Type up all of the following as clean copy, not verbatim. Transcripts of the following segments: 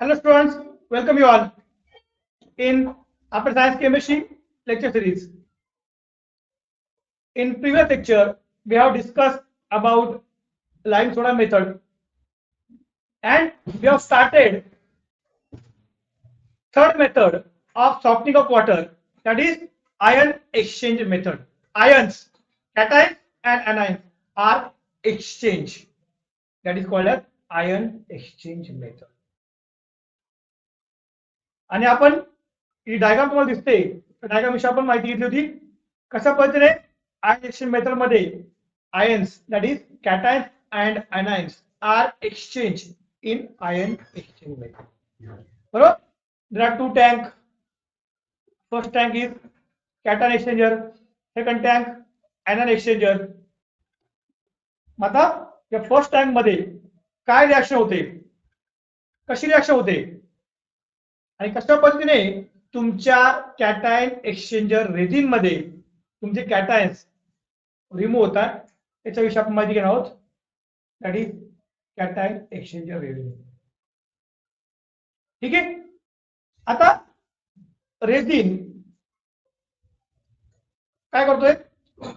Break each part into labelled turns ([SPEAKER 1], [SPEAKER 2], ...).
[SPEAKER 1] Hello students, welcome you all in Upper Science Chemistry lecture series. In previous lecture, we have discussed about lime soda method and we have started third method of softening of water, that is ion exchange method. Ions, cations and anions are exchanged. That is called as ion exchange method. आणि आपण ही diagram तुम्हाला दिसते diagram विषयी आपण माहिती घेतली होती कशा पद्धतीने आयन एक्सचेंज मेथड मध्ये ions that is cations and anions are exchange in ion exchange method बरोबर there are two tank first tank is cation exchanger second tank anion exchanger आता या फर्स्ट टँक मध्ये काय रिॲक्शन होते कशी reaction होते आणि कशा पद्धतीने तुमच्या कॅटायन एक्सचेंजर रेझिन मध्ये तुमचे कॅटायन्स रिमूव्ह होतात त्याच्याविषयी आपण माहिती घेणार आहोत that is cation exchanger resin ठीक आहे आता रेझिन काय करतोय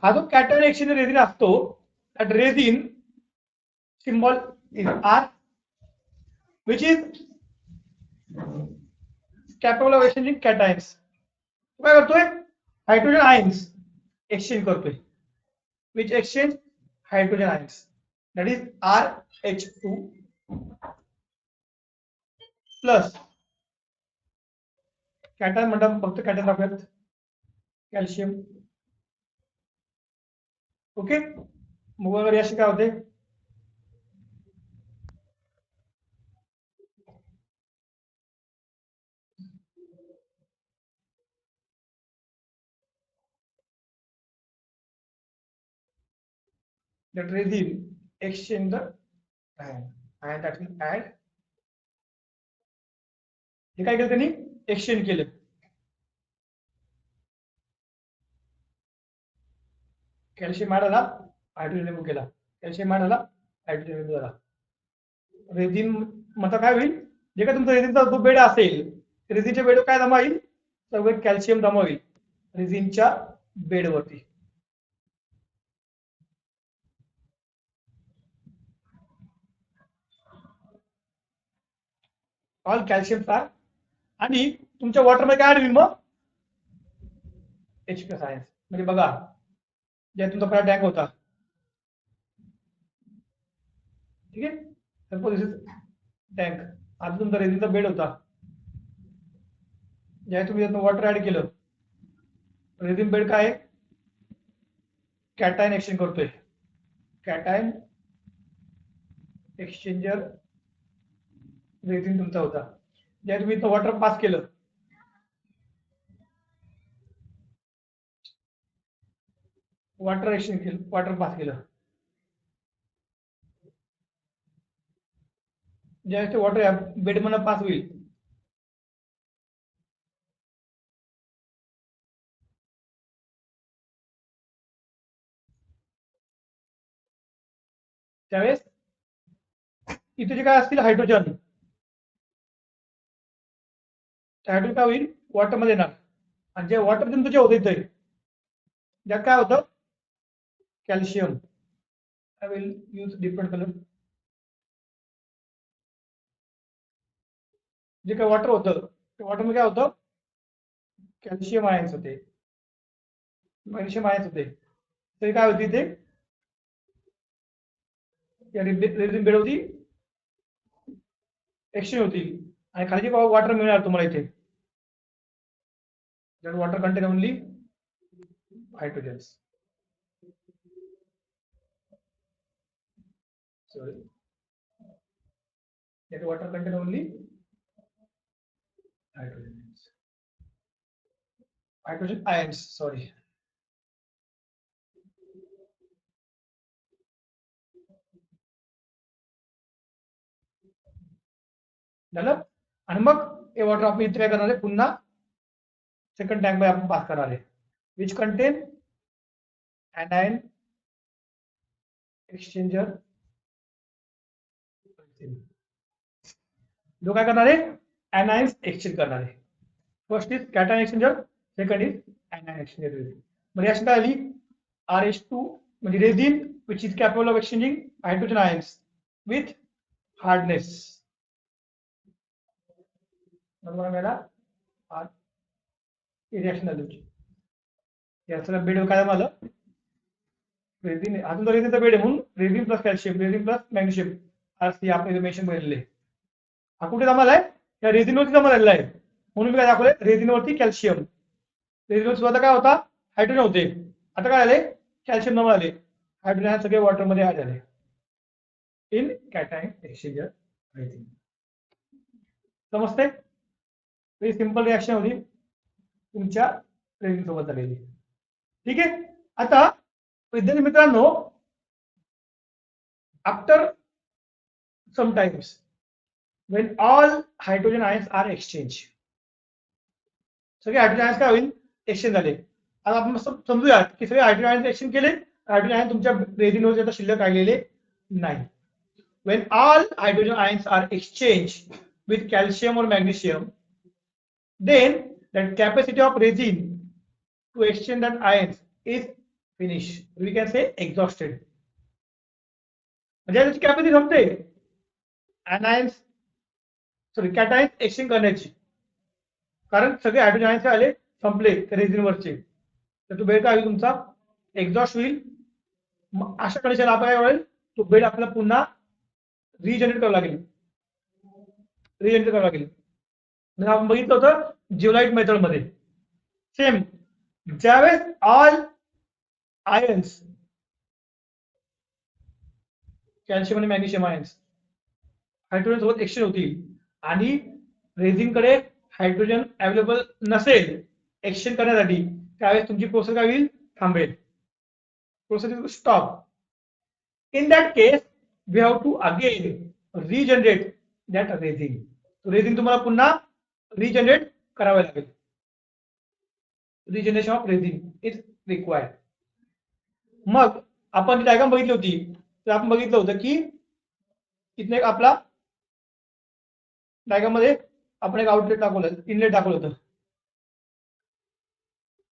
[SPEAKER 1] हा जो कॅटायन एक्सचेंजर रेझिन असतो that resin symbol is R which is capable of exchanging cations काय करतोय हायड्रोजन आयन्स एक्सचेंज करतोय which exchange hydrogen ions that is RH2 plus cation म्हणतात फक्त कॅटायन दाखवत कॅल्शियम ओके मग वगैरे असे काय होते that resin exchange the ion that will add हे काय केलं त्यांनी एक्सचेंज केलं कॅल्शियम ऍड झाला हायड्रोजन रिमूव्ह केला कॅल्शियम ऍड झाला हायड्रोजन रिमूव्ह झाला रेझिन मतलब काय होईल जे काय तुमचा रेझिनचा जो बेड असेल रेझिनच्या बेडवर काय जमा होईल सगळं कॅल्शियम जमा होईल रेझिनच्या बेडवरती ऑल कॅल्शियम स्टार आणि तुमच्या वॉटर मध्ये काय होईल मग H+ आयन्स म्हणजे बघा ज्या तुमचा पहिला टँक होता ठीक आहे सपोज दिस इज टँक आता तुमचा रेझिनचा बेड होता ज्या तुम्ही त्यातनं वॉटर ऍड केलं रेझिन बेड काय कॅटायन एक्सचेंज करतोय कॅटायन एक्सचेंजर रेझिन तुमचा होता ज्या तुम्ही वॉटर पास केलं वॉटर एक्सचेंज केलं वॉटर पास केलं ज्यावेळेस ते वॉटर बेड मधून पास होईल त्यावेळेस इथे जे काय असतील हायड्रोजन हायड्रोजन काय होईल वॉटर मध्ये येणार आणि जे वॉटर तुमचं जे होतं इथे ज्यात काय होतं calcium I will use different colour जे काय वॉटर होतं ते वॉटर मध्ये काय होतं कॅल्शियम आयन्स होते मॅग्नेशियम आयन्स होते ते काय होती ते रेझिन बेड होती एक्सचेंज होती आणि खाली वॉटर मिळणार तुम्हाला इथे that water contain only hydrogens sorry that water contain only hydrogen ions sorry झालं आणि मग हे वॉटर आपण इथे काय करणार आहे पुन्हा सेकंड टँक मध्ये आपण पास करणार आहे विच कंटेन anion exchanger जो काय करणार आहे anions एक्सचेंज करणार आहे. First is cation exchanger, second is anion exchanger resin. मग रिएक्शन काय आली RH2 म्हणजे resin which is capable of exchanging hydrogen ions with hardness. बरोबर मिळाला रिएक्शन आली. याचं बेड काय झालं रेझिन अजून रेझिनचा बेड आहे म्हणून resin plus calcium resin plus magnesium आज आपण मेन्शन केलेले. हा कुठे जमा आहे या रेझिनवरती जमा झालेला आहे म्हणून मी काय दाखवलंय रेझिनवरती कॅल्शियम. रेझिनवर सुद्धा काय होता हायड्रोजन होते, आता काय झाले कॅल्शियम जमा झाले, हायड्रोजन सगळे वॉटरमध्ये ऍड झाले इन कॅटायन एक्सचेंजर रेझिन. समजते? व्हेरी सिंपल रिएक्शन होती तुमच्या रेझिन सोबत झालेली. ठीक आहे. आता विद्यार्थी मित्रांनो after sometimes when all hydrogen ions are exchanged, सगळे हायड्रोजन आयन्स काय होईल एक्सचेंज झाले. आता आपण समजूया की सगळे हायड्रोजन आयन्स एक्सचेंज केले, हायड्रोजन आयन तुमच्या रेझिनवर आता शिल्लक राहिलेले नाही. when all hydrogen ions are exchanged with calcium or magnesium, then that capacity of resin to exchange that ions is finished, we can say exhausted. म्हणजे त्याची कॅपॅसिटी संपते anions sorry कॅटायन्स exchange करण्याची, कारण सगळे हायड्रोजन आयन्स आले संपले रेझिनवरचे, तर तो बेड काय होईल तुमचा एक्झॉस्ट होईल. अशा कंडिशन आपण काय होईल तो बेड आपल्याला पुन्हा रिजनरेट करावं लागेल. आपण बघितलं होतं जिओलाइट मेथड मध्ये सेम ज्यावेळेस ऑल आयन्स कॅल्शियम आणि मॅग्नेशियम आयन्स हायड्रोजन सोबत एक्सचेंज होतील आणि रेझिनकडे हायड्रोजन अवेलेबल नसेल एक्सचेंज करण्यासाठी, त्यावेळेस तुमची प्रोसेस काय होईल थांबेल, process is stop. In that case we have to again regenerate that resin. Resin तुम्हाला पुन्हा रिजनरेट करावे लागेल. Regeneration of resin is required. मग आपण डायग्राम बघितली होती, तर आपण बघितलं होतं की इथे आपला डायग्राम मध्ये आपण एक आउटलेट दाखवलं, इनलेट दाखवलं होतं.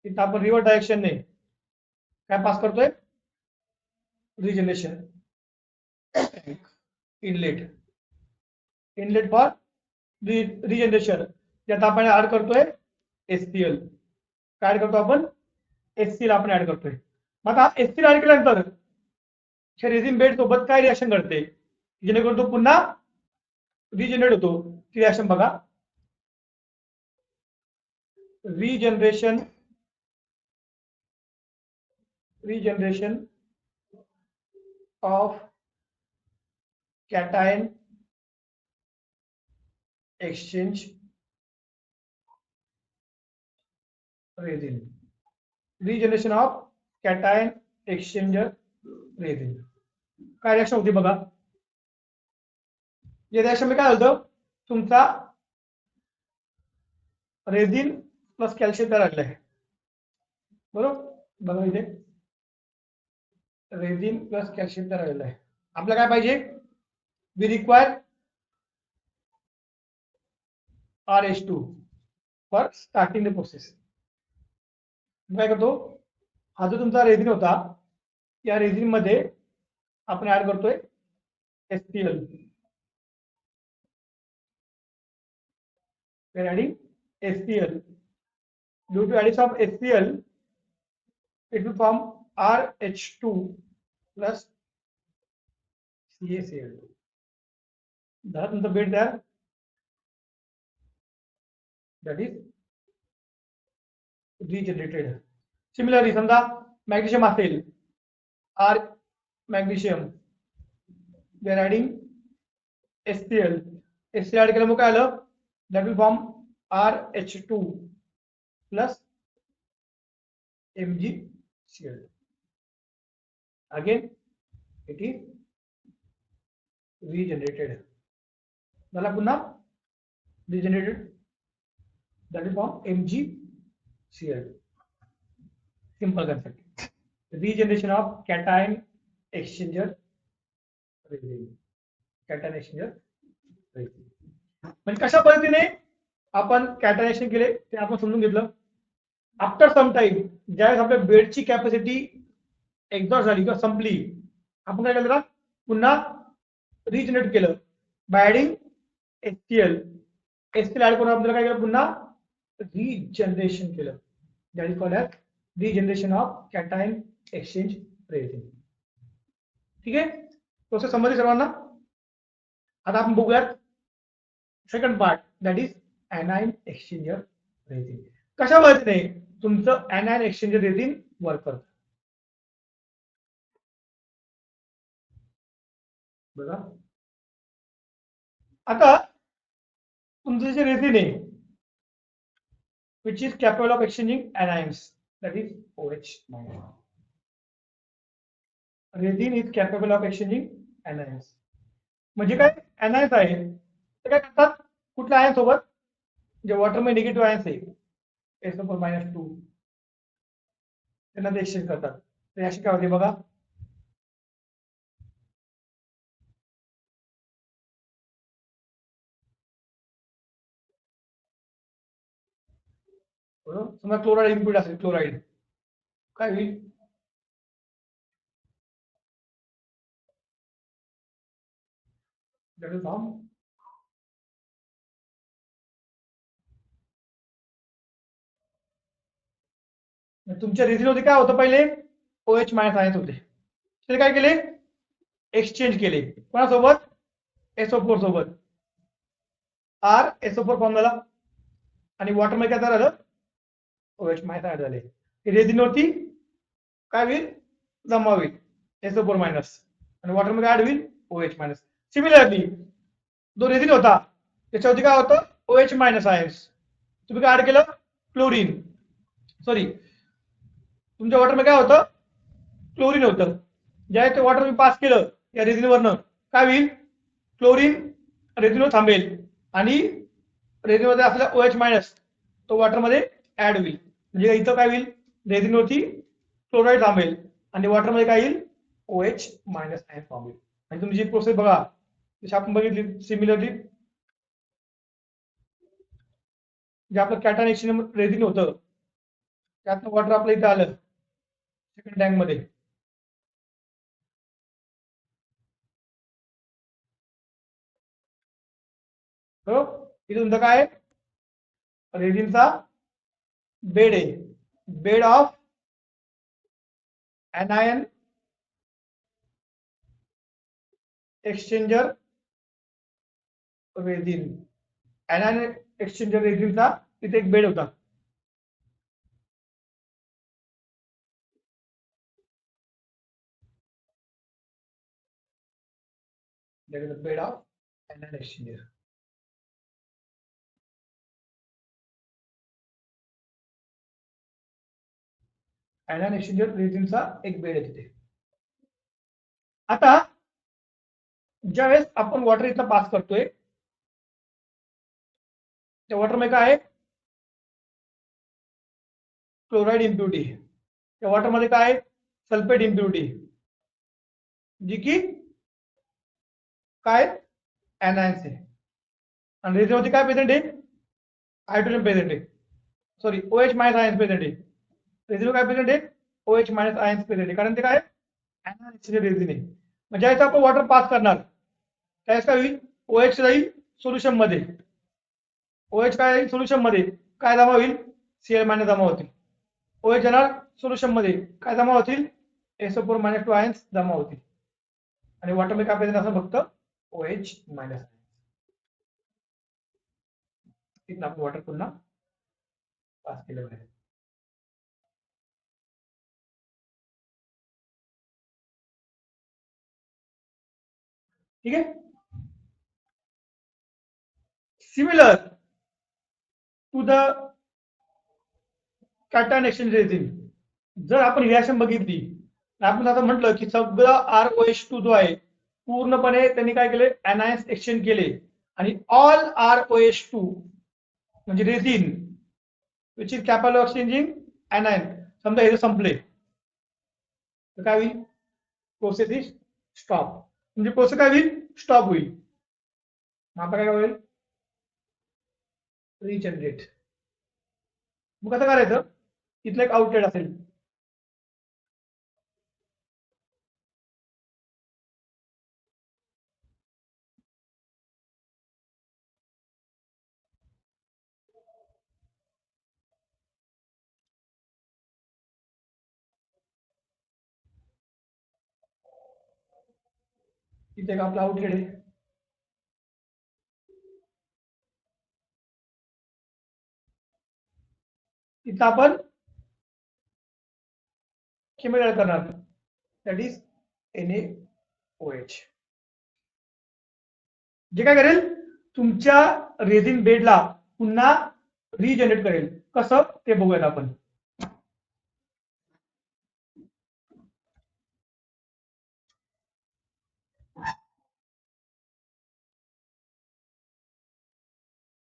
[SPEAKER 1] इथं आपण रिव्हर्स डायरेक्शनने काय पास करतोय रिजनरेशन इनलेट फॉर रिजनरेशन, त्यात आपण ऍड करतोय HCl. काय ऍड करतो आपण HCl आपण ऍड करतोय. मग आता HCl ऍड केल्यानंतर रेझिन बेड सोबत काय रिएक्शन घडते जेणेकरून तो पुन्हा रिजनरेट होतो. ती रिएक्शन बघा. regeneration of cation exchange resin. Regeneration of cation exchanger resin. काय रिएक्शन होती बघा. या रिएक्शन में काय होतं तुमचा रेझिन प्लस कॅल्शियम तयार झालेला आहे. बरोबर बघा इथे रेझिन प्लस कॅल्शियम तयार झालेला आहे. आपल्याला काय पाहिजे we require RH2 for starting the process. काय करतो हा जो तुमचा रेझिन होता या रेझिन मध्ये आपण ऍड करतोय HCl. we are adding HCl. Due to addition of HCl, it will form RH2 plus CaCl. That is the bed there. That is regenerated. Similarly, समजा magnesium असेल R magnesium, we are adding HCl. HCl add केल्यामुळे काय आलं that will form RH2 plus MgCl. Again it is regenerated. झाला पुन्हा regenerated, that will form MgCl. Simple concept. Regeneration of cation exchanger resin. Cation exchanger resin. म्हणजे कशा पद्धतीने आपण कॅटायनेशन केले ते आपण समजून घेतलं. आफ्टर सम टाइम ज्यावेळेस आपल्या बेडची कॅपॅसिटी एक्झॉस्ट झाली किंवा संपली, आपण काय केलं, पुन्हा रिजनरेट केलं by adding HCl. HCl add करून आपल्याला काय केलं, पुन्हा रिजनरेशन केलं. That is called as regeneration of cation exchange resin. ठीक आहे, प्रोसेस समजली सर्वांना. आता आपण बघूयात second part, that is anion exchanger resin. कशा पद्धतीने तुमचं anion एक्सचेंजर रेझिन वर्क करतं बघा. आता तुमचं जे रेझिन आहे which is capable of exchanging anions, that is OH minus. Resin is capable of exchanging anions. म्हणजे काय anions आहे ते काय करतात, कुठल्या आयन सोबत, जे वॉटर मध्ये निगेटिव्ह आयन्स आहे SO4-2 त्यांना ते एक्सचेंज करतात. तर अशी काय होते बघा, बरोबर. समजा क्लोराईड इनपुट असेल, क्लोराईड काय होईल, that will form तुमच्या रेझिन मध्ये काय होतं, पहिले OH मायनस आयन्स होते, ते काय केले, एक्सचेंज केले कोणासोबत, SO4 सोबत. SO4 फॉर्म झाला आणि वॉटर मध्ये काय झालं, OH मायनस ऍड झाले. रेझिन वरती काय होईल, जमा होईल SO4 मायनस आणि वॉटर मध्ये ऍड होईल OH मायनस. सिमिलरली जो रेझिन होता त्याच्यावरती काय होतं, OH मायनस आयन्स. तुम्ही काय ऍड केलं, क्लोरीन, सॉरी तुमच्या वॉटर मध्ये काय होतं, क्लोरीन होतं. ज्यावेळेस ते वॉटर पास केलं या रेझिनवरनं, काय होईल, क्लोरीन रेझिनवर थांबेल आणि रेझिनमध्ये असलेला OH मायनस तो वॉटरमध्ये ऍड होईल. म्हणजे इथं काय होईल, रेझिनवरती क्लोराईड थांबेल आणि वॉटरमध्ये काय येईल, OH मायनस आयन फॉर्म होईल. आणि तुम्ही जी प्रोसेस बघा जशी आपण बघितली सिमिलरली, जे आपलं कॅटायन एक्सचेंज रेझिन होतं त्यातनं वॉटर आपल्या इथं आलं सेकंड टँक मध्ये. इथे तुमचं काय, रेझिनचा बेड आहे, bed of anion exchanger resin. anion exchanger रेझिनचा तिथे एक बेड होता. That is the bed of anion exchanger. anion exchanger रेझिनचा एक बेड आहे तिथे. आता ज्यावेळेस आपण वॉटर इथं पास करतोय त्या वॉटर मध्ये काय आहे, क्लोराईड इम्प्युरिटी. त्या वॉटर मध्ये काय आहे, सल्फेट इम्प्युरिटी, जी की काय anions आहे. आणि रेझिन मध्ये काय प्रेझेंट आहे, हायड्रोजन प्रेझेंट आहे, sorry OH minus ions present आहे. रेझिन काय प्रेझेंट आहे, OH मायनस आयन्स प्रेझेंट आहे, कारण ते काय anion एक्सचेंजर रेझिन आहे. म्हणजे ज्यावेळेस आपण वॉटर पास करणार त्यावेळेस काय होईल, OH जाईल सोल्युशन मध्ये, OH काय जाईल सोल्युशन मध्ये, काय जमा होईल, Cl मायनस जमा होतील. OH जाणार सोल्युशन मध्ये, काय जमा होतील, SO4-2 आयन्स जमा होतील आणि वॉटर मध्ये काय प्रेझेंट असं फक्त OH मायनस. तिथून आपण वॉटर पुन्हा पास केलं पाहिजे. ठीक आहे. Similar to the cation exchange resin, जर आपण रिएक्शन बघितली, आपण आता म्हटलं की सगळं ROH2 जो आहे पूर्णपणे त्यांनी काय केले, anions एक्सचेंज केले आणि ऑल ROH2 म्हणजे resin which is capable of exchanging anion, समजा हे संपले तर काय होईल, प्रोसेस इज स्टॉप. म्हणजे प्रोसेस काय होईल, स्टॉप होईल. आता काय होईल, रिजनरेट. मग कसं करायचं, इथलं एक आउटलेट असेल, इथे एक आपला आउटलेट आहे. इथं आपण केमिकल करणार, दॅट इज NaOH. जे काय करेल, तुमच्या रेझिन बेडला पुन्हा रिजनरेट करेल. कसं ते बघूयात आपण.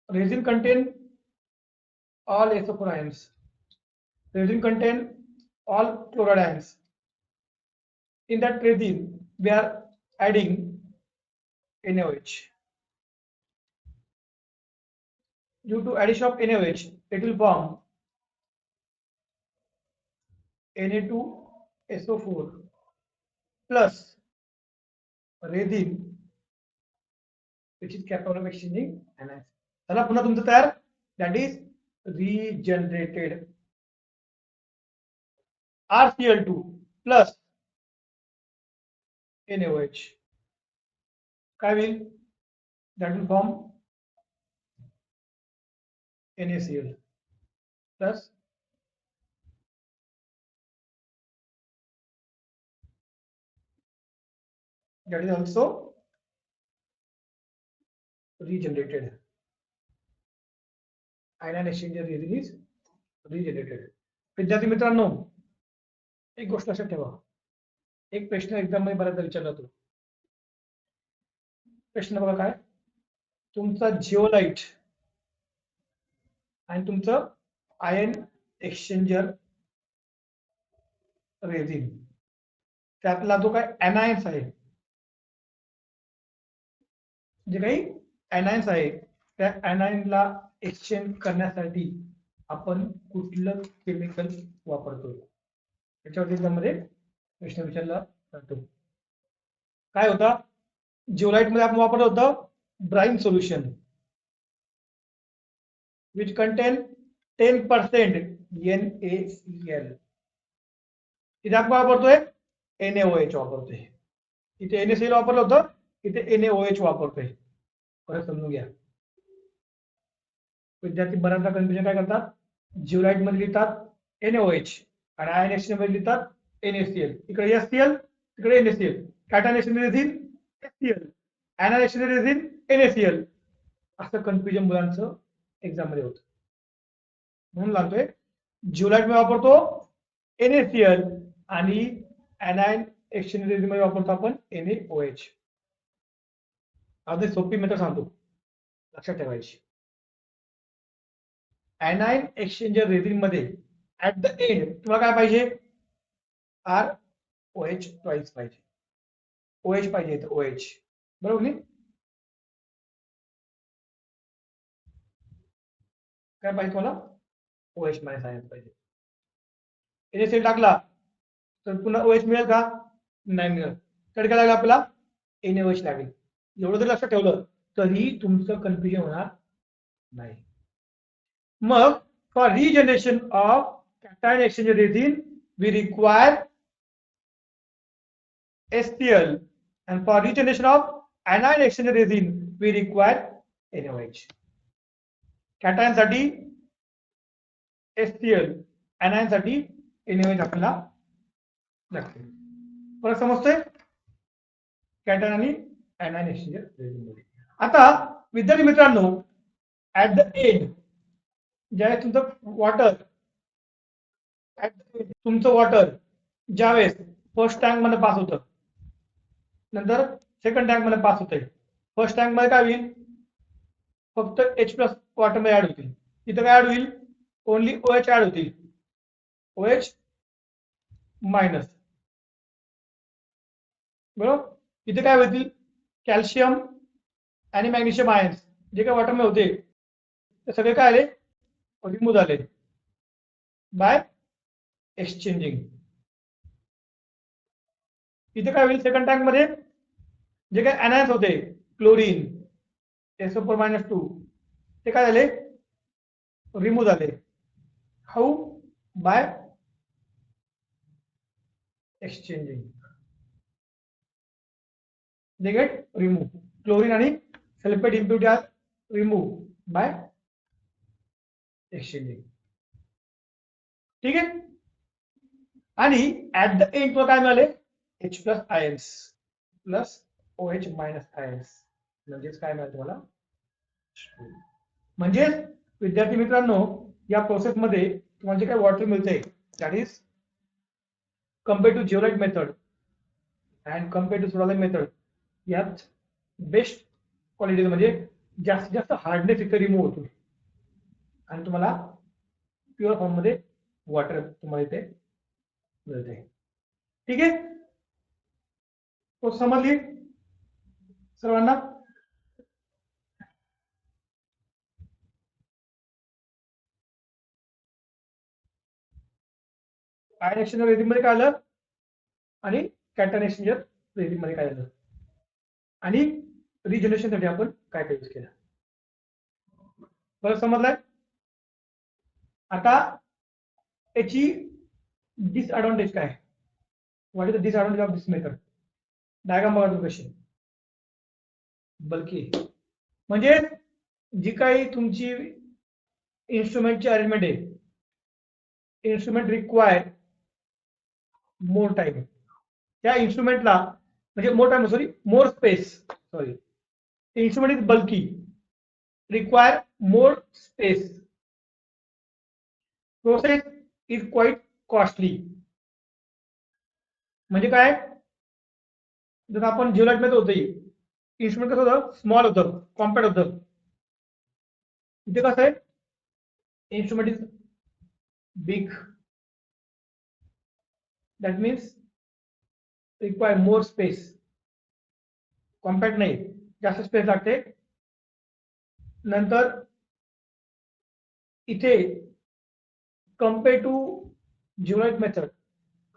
[SPEAKER 1] Resin contain all SO4 ions. Resin contain all chloride ions. In that resin, we are adding NaOH. Due to addition of NaOH, it will form Na2SO4 plus resin, which is capable of exchanging anions. चला पुन्हा तुमचं तयार, that is regenerated. RCl2 plus NaOH. काय होईल, that will form NaCl plus that is also regenerated. Ion exchanger resin is regenerated. विद्यार्थी मित्रांनो, एक गोष्ट लक्षात ठेवा, एक प्रश्न एक्झाम मध्ये बऱ्याचदा विचारला जातो. प्रश्न बघा काय, तुमचा जिओलाइट आणि तुमचं आयन एक्सचेंजर रेझिन, त्यातला जो काय एनायन्स आहे, जे काही एनायन्स आहे, त्या एनायनला एक्सचेंज करण्यासाठी आपण कुठलं केमिकल वापरतो, त्याच्यावर एक्झाममध्ये प्रश्न विचारला जातो. काय होता, जिओलाइट मध्ये आपण वापरत होतं ब्राईन सोल्युशन विच कंटेन 10% NaCl. इथे आपण वापरतोय NaOH वापरतोय. इथे NaCl वापरलं होतं, इथे NaOH वापरतोय. परत समजून घ्या. विद्यार्थी बऱ्याचदा कन्फ्युजन काय करतात, जिओलाइट मध्ये लिहितात NaOH आणि आयन एक्सचेंज मध्ये लिहितात NaCl. इकडे HCl, तिकडे NaCl. Cation exchange resin HCl, ion exchange resin NaCl. असं कन्फ्युजन मुलांचं एक्झाम मध्ये होतं. म्हणून लागतोय, जिओलाइट मध्ये वापरतो NaCl आणि anion एक्सचेंज रेझिन मध्ये वापरतो आपण NaOH. अगदी सोपी मेथड सांगतो, लक्षात ठेवायची. anion एक्सचेंजर रेझिन मध्ये ऍट द एंड तुम्हाला काय पाहिजे, ROH ट्वाइस पाहिजे, OH पाहिजे, तर OH, बरोबर नाही. काय पाहिजे तुम्हाला, OH मायनस आयन पाहिजे. NaCl टाकला तर पुन्हा OH मिळेल का, नाही मिळेल. तर काय लागेल आपल्याला, NaOH लागेल. एवढं जर लक्षात ठेवलं तरी तुमचं कन्फ्युजन होणार नाही. मग for regeneration of cation exchanger resin we require HCl and for regeneration of anion exchange resin we require NaOH. Cation साठी HCl, anion साठी NaOH आपल्याला लागते. परत समजतंय, कॅटायन आणि anion एक्सचेंजर रेझिन मध्ये. आता विद्यार्थी मित्रांनो, ऍट द एंड ज्यावेळेस तुमचं वॉटर ज्यावेळेस फर्स्ट टँक मध्ये पास होतं, नंतर सेकंड टँक मध्ये पास होतंय. फर्स्ट टँक मध्ये काय होईल, फक्त H प्लस वॉटर मध्ये ऍड होतील. इथं काय ऍड होईल, ओनली OH ऍड होतील, OH मायनस, बरोबर. इथे काय होतील, कॅल्शियम आणि मॅग्नेशियम आयन्स जे काय वॉटर मध्ये होते ते सगळे काय आले रिमूव्ह झाले बाय एक्सचेंजिंग. इथे काय होईल सेकंड टँक मध्ये जे काही अनायन्स होते क्लोरीन SO4-2 ते काय झाले रिमूव्ह झाले. How by exchanging. they get removed. Chlorine आणि sulphate impurity are remove by exchanging. ठीक आहे. आणि ऍट द एंड काय मिळाले H plus ions plus OH minus ions. म्हणजेच काय मिळालं तुम्हाला म्हणजे विद्यार्थी मित्रांनो या प्रोसेस मध्ये तुम्हाला जे काही वॉटर मिळते that is compare to zeolite method and compare to soda lime method यात बेस्ट क्वालिटी म्हणजे जास्तीत जास्त हार्डनेस इथे रिमूव्ह होतो आणि तुम्हाला प्युअर फॉर्म मध्ये वॉटर तुम्हाला इथे मिळते. ठीक आहे. तो समजली सर्वांना. आयन एक्सचेंजर रेझिन मध्ये काय आलं आणि कॅटन एक्सचेंजर रेझिन मध्ये काय आलं आणि रिजनरेशन साठी आपण काय काय यूज केलं. बरं समजलाय. आता याची डिसएडव्हान्टेज काय what is the disadvantage of this method. Diagram बघा तुम्ही कशी बल्कि म्हणजे जी काही तुमची इन्स्ट्रुमेंटची अरेंजमेंट आहे इन्स्ट्रुमेंट रिक्वायर मोर टाइम. त्या इन्स्ट्रुमेंटला म्हणजे more time sorry more space sorry instrument is bulky require more space. Process is quite costly. म्हणजे काय जर आपण जिओलाइट मध्ये होतं इन्स्ट्रुमेंट कसं होतं स्मॉल होतं कॉम्पॅक्ट होतं. इथे कसं आहे instrument is big that means require more space. Compact नाही जास्त स्पेस लागते. नंतर इथे compare to zeolite method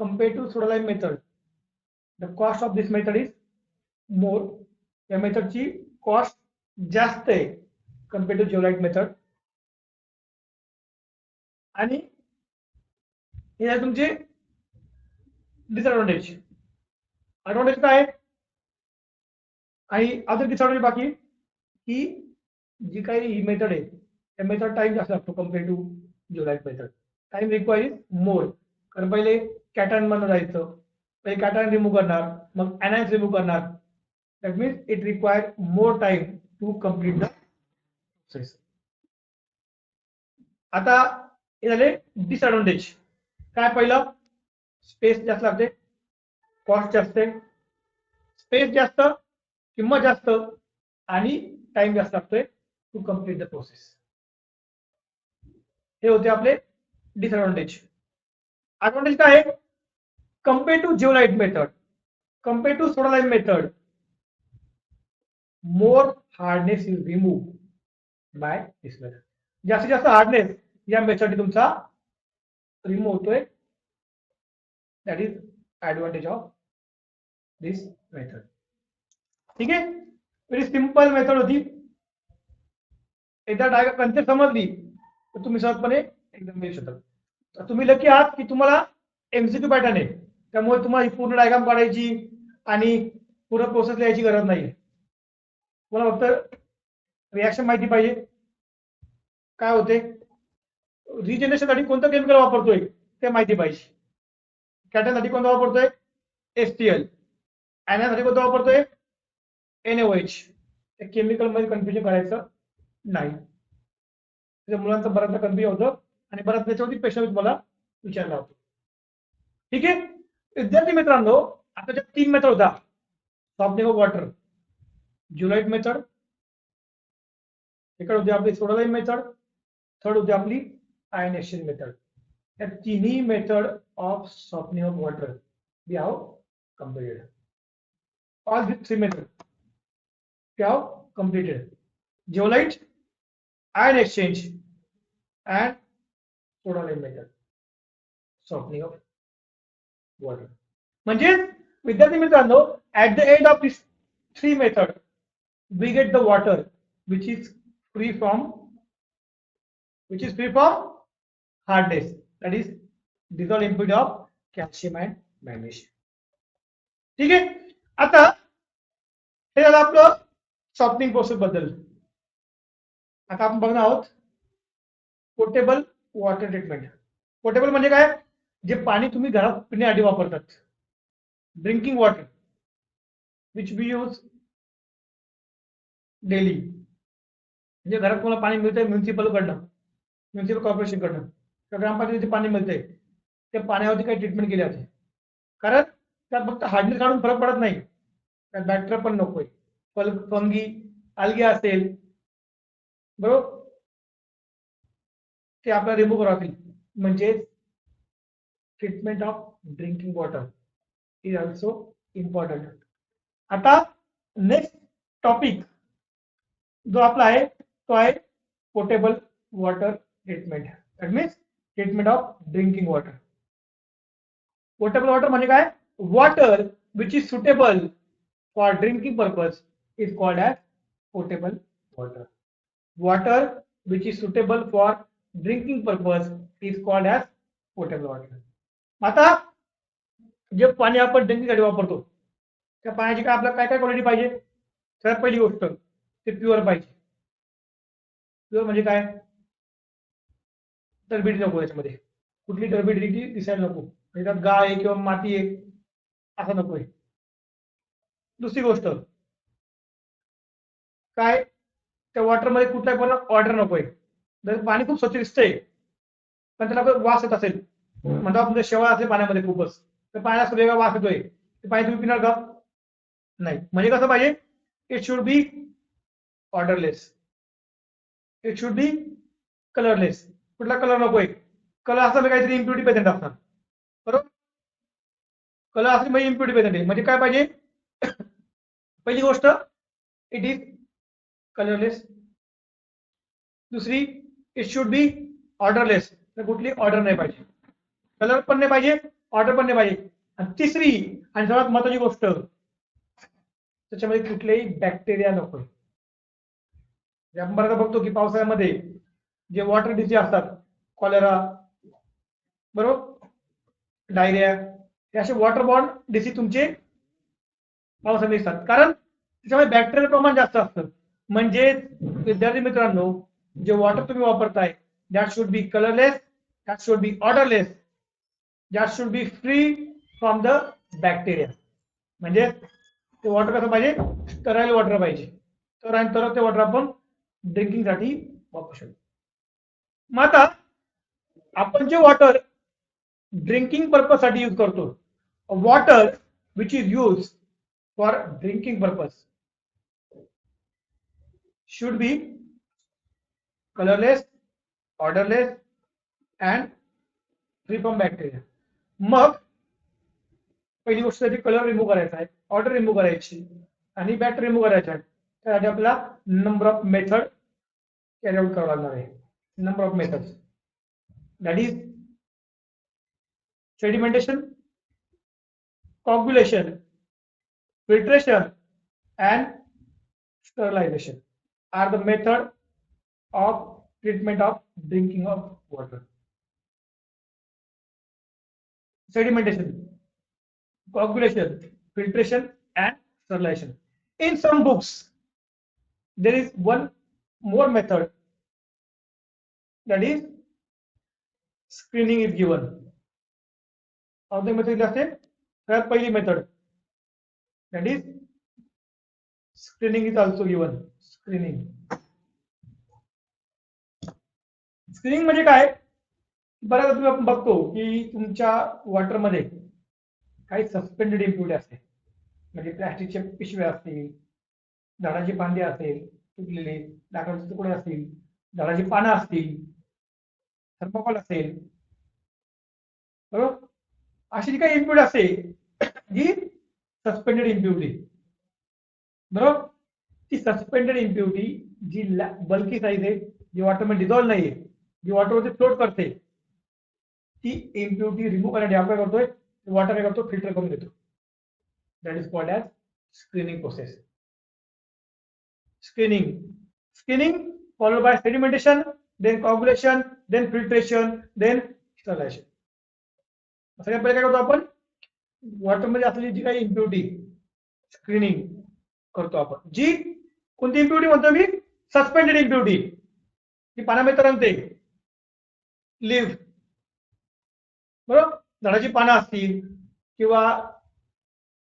[SPEAKER 1] compare to soda lime method the cost of this method is more. या मेथडची कॉस्ट जास्त आहे कम्पेअर टू जिओलाइट मेथड. आणि हे आहे तुमचे डिसएडव्हान्टेज. ऍडव्हान्टेज काय आहे आणि अजून डिसएडव्हान्टेज बाकी की जी काही ही मेथड आहे त्या मेथड टाइम जास्त लागतो compare to zeolite method. Time require is more. कारण पहिले कॅटॅन मधून जायचं पहिले कॅटॅन रिमूव्ह करणार मग एनायन्स रिमूव्ह करणार. That means it require more time to complete the process. आता हे झाले डिसएडव्हान्टेज. काय पहिलं स्पेस जास्त लागते कॉस्ट जास्त आहे. स्पेस जास्त किंमत जास्त आणि टाइम जास्त लागतोय टू कम्प्लीट द प्रोसेस. हे होते आपले डिसएडव्हान्टेज. ऍडव्हान्टेज काय आहे compare to zeolite method compare to soda lime method more hardness is remove by this method. जास्तीत जास्त हार्डनेस या मेथड तुमचा रिमूव्ह होतोय. That is advantage of this method. ठीक आहे. व्हेरी सिंपल मेथड होती. एकदा डायग्राम कन्सेप्ट समजली तर तुम्ही सहजपणे एकदम मिळू शकता. तुम्ही लकी आहात की तुम्हाला MCQ पॅटर्न आहे त्यामुळे तुम्हाला ही पूर्ण डायग्राम काढायची आणि पूर्ण प्रोसेस लिहायची गरज नाही. तुम्हाला फक्त रिॲक्शन माहिती पाहिजे काय होते रिजनरेशनसाठी कोणतं केमिकल वापरतोय ते माहिती पाहिजे. कॅटॅनसाठी कोणतं वापरतोय HCl. एनायनसाठी कोणतं वापरतोय NaOH. त्या केमिकल मध्ये कन्फ्युजन करायचं नाही. मुलांचा बऱ्याचदा कन्फ्युजन होतं आणि बऱ्याच त्याच्यावरती प्रश्न तुम्हाला विचारला होतो. ठीक आहे. विद्यार्थी मित्रांनो आता ज्या 3 मेथड होता softening of water zeolite method इकडे होती आपली सोडालाइट मेथड थर्ड होती आपली आयन एक्सचेंज मेथड. या तिन्ही method of softening of water we have completed. All these 3 methods we have completed. Zeolite, ion exchange and soda lime method, softening of water. म्हणजे विद्यार्थी मित्रांनो, at the end of this three method we get the water which is free from hardness, that is dissolved impurity of calcium and magnesium. ठीक आहे. आता हे झालं आपलं softening process बद्दल. आता आपण बघणार आहोत पोर्टेबल वॉटर ट्रीटमेंट. पोर्टेबल म्हणजे काय? जे पाणी तुम्ही घरात पिण्यासाठी वापरतात. Drinking water which we use daily. म्हणजे घरात तुम्हाला पाणी मिळतंय म्युन्सिपल कॉर्पोरेशन कडनं किंवा ग्रामपंचायतीचे पाणी मिळतंय, त्या पाण्यावरती काही ट्रीटमेंट केली जाते. कारण त्यात फक्त हार्डनेस काढून फरक पडत नाही, त्यात बॅक्टेरिया पण नकोय, फंगी अल्गी असेल, बरोबर, ते आपल्याला रिमूव्ह करावं. म्हणजे treatment of drinking water is also important. आता नेक्स्ट टॉपिक जो आपला आहे तो आहे portable water treatment. That means treatment of drinking water. Portable water म्हणजे काय? Water which is suitable for drinking purpose is called as portable water. Water which is suitable for drinking purpose is called as portable water. आता जे पाणी आपण ड्रिंकिंगसाठी वापरतो त्या पाण्याची काय आपल्याला काय काय क्वालिटी पाहिजे? सगळ्यात पहिली गोष्ट ते प्युअर पाहिजे. प्युअर म्हणजे काय? टरबिडी नको त्याच्यामध्ये, कुठली टरबिडी दिसायला नको, म्हणजे त्यात गाळ आहे किंवा माती आहे असं नकोय. दुसरी गोष्ट काय? त्या वॉटरमध्ये कुठलाही पण ऑर्डर नकोय. जर पाणी खूप स्वच्छ दिसतंय पण त्याला वास येत असेल, म्हणजे आपण शेवाळ असेल पाण्यामध्ये खूपच, तर पाण्याला वेगळा वास येतोय, ते पाणी तुम्ही पिणार का? नाही. म्हणजे कसं पाहिजे? It should be odourless, it should be colourless. कुठला कलर नकोय? कलर असला काहीतरी इम्प्युरिटी प्रेझेंट असणार, बरोबर. कलर असली म्हणजे इम्प्युरिटी प्रेझेंट आहे. म्हणजे काय पाहिजे? पहिली गोष्ट इट इज कलरलेस. दुसरी इट शुड बी ऑर्डरलेस, तर कुठली ऑर्डर नाही पाहिजे, कलर पण नाही पाहिजे, ऑर्डर पण नाही पाहिजे. आणि तिसरी आणि सर्वात महत्वाची गोष्ट, त्याच्यामध्ये कुठलेही बॅक्टेरिया नकोय. आपण बऱ्याचदा बघतो की पावसाळ्यामध्ये जे वॉटर डिसीज असतात, कॉलेरा, बरोबर, डायरिया, हे असे वॉटर बॉर्न डिसीज तुमचे पावसामध्ये दिसतात, कारण त्याच्यामध्ये बॅक्टेरियल प्रमाण जास्त असतं. म्हणजे विद्यार्थी मित्रांनो, जे वॉटर तुम्ही वापरताय that should be colourless, that should be odourless, that should be free from the bacteria. म्हणजे ते वॉटर कसं पाहिजे? स्टराईल वॉटर पाहिजे, तर ते वॉटर आपण ड्रिंकिंग साठी वापरू शकतो. मग आता आपण जे वॉटर ड्रिंकिंग पर्पज साठी यूज करतो, water which is use for drinking purpose should be colorless, odorless and free from bacteria. मग पहिली गोष्ट त्याची कलर रिमूव्ह करायचा आहे, ऑर्डर रिमूव्ह करायची आणि बॅक्टेरिया रिमूव्ह करायचा आहे. त्यासाठी आपल्याला number of method carry out करावं लागणार आहे. Number of methods, that is sedimentation, coagulation, filtration and sterilization are the method of treatment of drinking of water. Sedimentation, coagulation, filtration and sterilization. In some books there is one more method, that is screening is given. Of the method is पहिली method, that is screening is also given. Screening म्हणजे काय? बऱ्याचदा तुम्ही आपण बघतो की तुमच्या वॉटरमध्ये काही सस्पेंडेड इम्प्युरिटी असते, म्हणजे प्लॅस्टिकच्या पिशव्या असतील, झाडाची फांदी असेल तुटलेले, लाकडाचे तुकडे असतील, झाडाची पानं असतील, थर्मोकॉल असेल, बरोबर, अशी जी काही इम्प्युरिटी असते जी सस्पेंडेड इम्प्युरिटी, बरोबर, ती सस्पेंडेड इम्प्युरिटी जी बल्की साईज आहे जी वॉटरमध्ये डिझॉल्व नाहीये, जी वॉटरवरती फ्लोट करते, ती इम्प्युरिटी रिमूव्ह करण्यासाठी आपण काय करतोय, वॉटर काय करतो, फिल्टर करून घेतो. That is called as screening process. Screening followed by sedimentation, then coagulation, then filtration, then sterilization. सगळ्यात पहिले काय करतो आपण, वॉटरमध्ये असलेली जी काही इम्प्युरिटी स्क्रीनिंग करतो आपण. जी कोणती इम्प्युरिटी म्हणतो मी, सस्पेंडेड इम्प्युरिटी, ती पाण्यामध्ये तरंगते, लिव्ह, बरोबर, झाडाची पानं असतील किंवा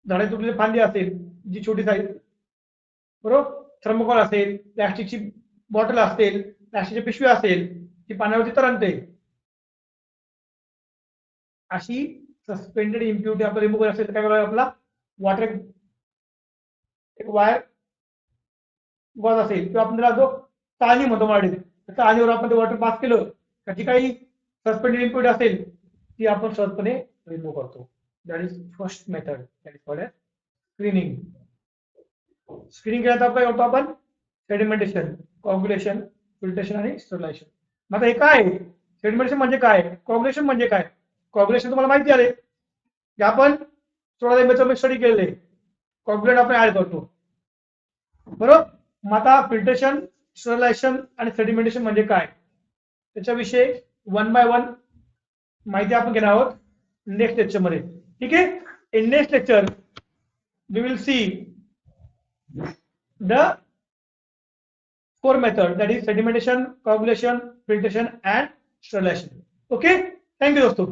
[SPEAKER 1] झाडाची तुटलेली फांदी असेल, जी छोटी साईज, बरोबर, थर्मोकॉल असेल, प्लॅस्टिकची बॉटल असेल, प्लॅस्टिकची पिशवी असेल, ती पाण्यावरती तरंगते. अशी सस्पेंडेड इम्प्युरिटी आपल्याला रिमूव्ह करायची असेल तर काय करायला, आपला वॉटर एक वायर गॉज असेल किंवा आपण त्याला जो चाळणी म्हणतो मराठीत, त्या चाळणीवर आपण ते वॉटर पास केलं तर जी काही सस्पेंडेड इम्प्युरिटी असेल ती आपण सहजपणे रिमूव्ह करतो. That is first method, that is called as screening. Screening केल्यानंतर काय करतो आपण, सेडिमेंटेशन, कॉग्युलेशन, फिल्ट्रेशन आणि स्टरलायझेशन. मग आता हे काय आहे, सेडिमेंटेशन म्हणजे काय, कॉग्युलेशन म्हणजे काय. कॉग्युलेशन तुम्हाला माहिती आहे की आपण 16 मेथड स्टडी केलेले, कॉग्युलेट आपण ऍड करतो, बरोबर. मग आता फिल्ट्रेशन, स्टरलायझेशन आणि सेडिमेंटेशन म्हणजे काय, त्याच्याविषयी वन बाय वन माहिती आपण घेणार आहोत नेक्स्ट लेक्चर मध्ये. ठीक आहे. In next lecture we will see the four method, that is sedimentation, coagulation, filtration and sterilization. Okay, thank you दोस्तों.